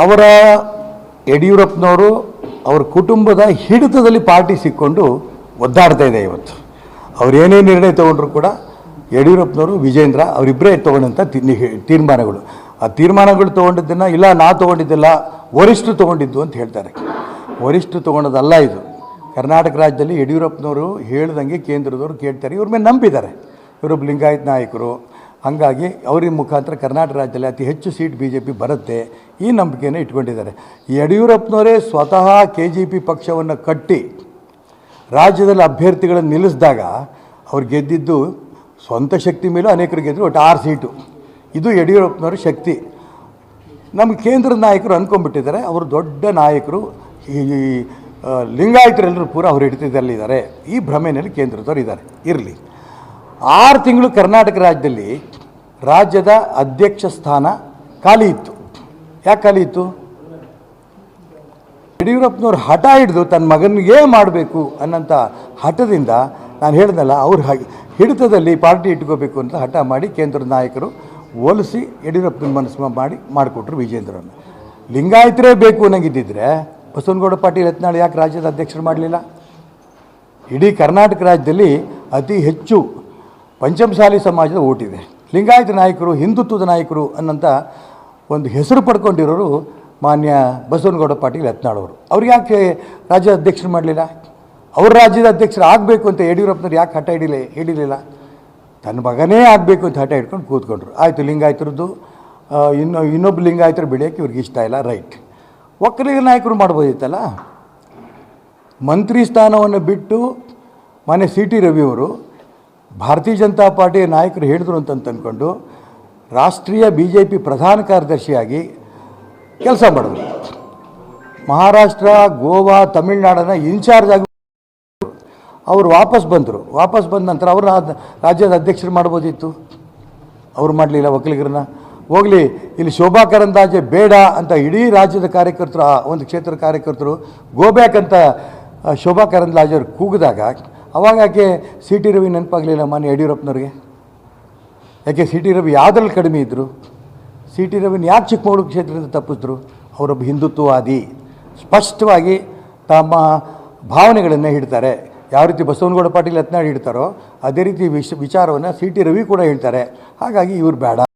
ಅವರ ಯಡಿಯೂರಪ್ಪನವರು ಅವರ ಕುಟುಂಬದ ಹಿಡಿತದಲ್ಲಿ ಪಾರ್ಟಿ ಸಿಕ್ಕೊಂಡು ಒದ್ದಾಡ್ತಾ ಇದೆ ಇವತ್ತು. ಅವ್ರು ಏನೇ ನಿರ್ಣಯ ತೊಗೊಂಡ್ರು ಕೂಡ ಯಡಿಯೂರಪ್ಪನವರು ವಿಜೇಂದ್ರ ಅವರಿಬ್ಬರೇ ತೊಗೊಂಡಂಥ ತೀರ್ಮಾನಗಳು. ಆ ತೀರ್ಮಾನಗಳು ತೊಗೊಂಡಿದ್ದನ್ನು ಇಲ್ಲ ನಾ ತೊಗೊಂಡಿದ್ದಿಲ್ಲ ವರಿಷ್ಠರು ತೊಗೊಂಡಿದ್ದು ಅಂತ ಹೇಳ್ತಾರೆ. ವರಿಷ್ಠರು ತೊಗೊಂಡದಲ್ಲ ಇದು. ಕರ್ನಾಟಕ ರಾಜ್ಯದಲ್ಲಿ ಯಡಿಯೂರಪ್ಪನವರು ಹೇಳ್ದಂಗೆ ಕೇಂದ್ರದವರು ಕೇಳ್ತಾರೆ. ಇವ್ರ ಮೇಲೆ ನಂಬಿದ್ದಾರೆ. ಇವರೊಬ್ಬ ಲಿಂಗಾಯತ್ ನಾಯಕರು, ಹಾಗಾಗಿ ಅವ್ರ ಮುಖಾಂತರ ಕರ್ನಾಟಕ ರಾಜ್ಯದಲ್ಲಿ ಅತಿ ಹೆಚ್ಚು ಸೀಟ್ BJP ಬರುತ್ತೆ ಈ ನಂಬಿಕೆಯನ್ನು ಇಟ್ಕೊಂಡಿದ್ದಾರೆ. ಯಡಿಯೂರಪ್ಪನವರೇ ಸ್ವತಃ KJP ಪಕ್ಷವನ್ನು ಕಟ್ಟಿ ರಾಜ್ಯದಲ್ಲಿ ಅಭ್ಯರ್ಥಿಗಳನ್ನು ನಿಲ್ಲಿಸಿದಾಗ ಅವ್ರು ಗೆದ್ದಿದ್ದು ಸ್ವಂತ ಶಕ್ತಿ ಮೇಲೂ ಅನೇಕರು ಗೆದ್ದರು. ಒಟ್ಟು 6 ಸೀಟು. ಇದು ಯಡಿಯೂರಪ್ಪನವರ ಶಕ್ತಿ. ನಮ್ಮ ಕೇಂದ್ರದ ನಾಯಕರು ಅಂದ್ಕೊಂಡ್ಬಿಟ್ಟಿದ್ದಾರೆ ಅವರು ದೊಡ್ಡ ನಾಯಕರು, ಈ ಲಿಂಗಾಯತರೆಲ್ಲರೂ ಪೂರ ಅವ್ರ ಹಿಡಿತದಲ್ಲಿದ್ದಾರೆ. ಈ ಭ್ರಮೆಯಲ್ಲಿ ಕೇಂದ್ರದವರು ಇದ್ದಾರೆ. ಇರಲಿ, 6 ತಿಂಗಳು ಕರ್ನಾಟಕ ರಾಜ್ಯದಲ್ಲಿ ರಾಜ್ಯದ ಅಧ್ಯಕ್ಷ ಸ್ಥಾನ ಖಾಲಿ ಇತ್ತು. ಯಾಕೆ ಖಾಲಿ ಇತ್ತು? ಯಡಿಯೂರಪ್ಪನವ್ರು ಹಠ ಹಿಡಿದು ತನ್ನ ಮಗನಿಗೆ ಮಾಡಬೇಕು ಅನ್ನೋಂಥ ಹಠದಿಂದ, ನಾನು ಹೇಳ್ದಲ್ಲ, ಅವ್ರ ಹಿಡಿತದಲ್ಲಿ ಪಾರ್ಟಿ ಇಟ್ಕೋಬೇಕು ಅಂತ ಹಠ ಮಾಡಿ ಕೇಂದ್ರದ ನಾಯಕರು ಒಲಿಸಿ ಯಡಿಯೂರಪ್ಪನ ಮನಸ್ಸು ಮಾಡಿಕೊಟ್ರು ವಿಜೇಂದ್ರನ್ನು. ಲಿಂಗಾಯತರೇ ಬೇಕು ಅನ್ನಂಗಿದ್ದಿದ್ರೆ ಬಸವನಗೌಡ ಪಾಟೀಲ್ ಯತ್ನಾಳ್ ಯಾಕೆ ರಾಜ್ಯದ ಅಧ್ಯಕ್ಷರು ಮಾಡಲಿಲ್ಲ? ಇಡೀ ಕರ್ನಾಟಕ ರಾಜ್ಯದಲ್ಲಿ ಅತಿ ಹೆಚ್ಚು ಪಂಚಮಸಾಲಿ ಸಮಾಜದ ಓಟಿದೆ. ಲಿಂಗಾಯತ ನಾಯಕರು, ಹಿಂದುತ್ವದ ನಾಯಕರು ಅನ್ನೋಂಥ ಒಂದು ಹೆಸರು ಪಡ್ಕೊಂಡಿರೋರು ಮಾನ್ಯ ಬಸವನಗೌಡ ಪಾಟೀಲ್ ಯತ್ನಾಳ್ ಅವರು. ಅವ್ರಿಗೆ ಯಾಕೆ ರಾಜ್ಯದ ಅಧ್ಯಕ್ಷರು ಮಾಡಲಿಲ್ಲ? ಅವ್ರ ರಾಜ್ಯದ ಅಧ್ಯಕ್ಷರು ಆಗಬೇಕು ಅಂತ ಯಡಿಯೂರಪ್ಪನವ್ರು ಯಾಕೆ ಹಠ ಹಿಡಿಲಿಲ್ಲ? ತನ್ನ ಮಗನೇ ಆಗಬೇಕು ಅಂತ ಹಠ ಹಿಡ್ಕೊಂಡು ಕೂತ್ಕೊಂಡ್ರು. ಆಯಿತು, ಲಿಂಗಾಯತರದ್ದು ಇನ್ನೊಬ್ಬ ಲಿಂಗಾಯತರು ಬೆಳೆಯೋಕ್ಕೆ ಇವ್ರಿಗೆ ಇಷ್ಟ ಇಲ್ಲ, ರೈಟ್. ಒಕ್ಕಲಿಗರ ನಾಯಕರು ಮಾಡ್ಬೋದಿತ್ತಲ್ಲ. ಮಂತ್ರಿ ಸ್ಥಾನವನ್ನು ಬಿಟ್ಟು ಮಾನ್ಯ CT ರವಿಯವರು ಭಾರತೀಯ ಜನತಾ ಪಾರ್ಟಿಯ ನಾಯಕರು ಹೇಳಿದ್ರು ಅಂತ ಅಂದ್ಕೊಂಡು ರಾಷ್ಟ್ರೀಯ BJP ಪ್ರಧಾನ ಕಾರ್ಯದರ್ಶಿಯಾಗಿ ಕೆಲಸ ಮಾಡಿದ್ರು. ಮಹಾರಾಷ್ಟ್ರ, ಗೋವಾ, ತಮಿಳುನಾಡನ್ನು ಇನ್ಚಾರ್ಜ್ ಆಗಿ ಅವರು ವಾಪಸ್ ಬಂದರು. ವಾಪಸ್ ಬಂದ ನಂತರ ಅವರು ರಾಜ್ಯದ ಅಧ್ಯಕ್ಷರು ಮಾಡ್ಬೋದಿತ್ತು. ಅವ್ರು ಮಾಡಲಿಲ್ಲ. ಒಕ್ಕಲಿಗರನ್ನ ಹೋಗಲಿ, ಇಲ್ಲಿ ಶೋಭಾ ಕರಂದ್ಲಾಜೆ ಬೇಡ ಅಂತ ಇಡೀ ರಾಜ್ಯದ ಕಾರ್ಯಕರ್ತರು, ಆ ಒಂದು ಕ್ಷೇತ್ರದ ಕಾರ್ಯಕರ್ತರು ಗೋಬ್ಯಾಕ್ ಅಂತ ಶೋಭಾ ಕರಂದ್ಲಾಜೆ ಅವ್ರು ಕೂಗಿದಾಗ ಅವಾಗ ಯಾಕೆ CT ರವಿ ನೆನಪಾಗಲಿಲ್ಲ ಮಾನ್ಯ ಯಡಿಯೂರಪ್ಪನವ್ರಿಗೆ? ಯಾಕೆ CT ರವಿ ಯಾವುದ್ರಲ್ಲಿ ಕಡಿಮೆ ಇದ್ದರು? CT ರವಿನ ಯಾಕೆ ಚಿಕ್ಕಮಗಳೂರು ಕ್ಷೇತ್ರದಿಂದ ತಪ್ಪಿಸಿದ್ರು? ಅವರೊಬ್ಬ ಹಿಂದುತ್ವವಾದಿ, ಸ್ಪಷ್ಟವಾಗಿ ತಮ್ಮ ಭಾವನೆಗಳನ್ನು ಹಿಡ್ತಾರೆ. ಯಾವ ರೀತಿ ಬಸವನಗೌಡ ಪಾಟೀಲ್ ಯತ್ನಾಳ್ ಹಿಡ್ತಾರೋ ಅದೇ ರೀತಿ ವಿಚಾರವನ್ನು CT ರವಿ ಕೂಡ ಹೇಳ್ತಾರೆ. ಹಾಗಾಗಿ ಇವ್ರು ಬೇಡ.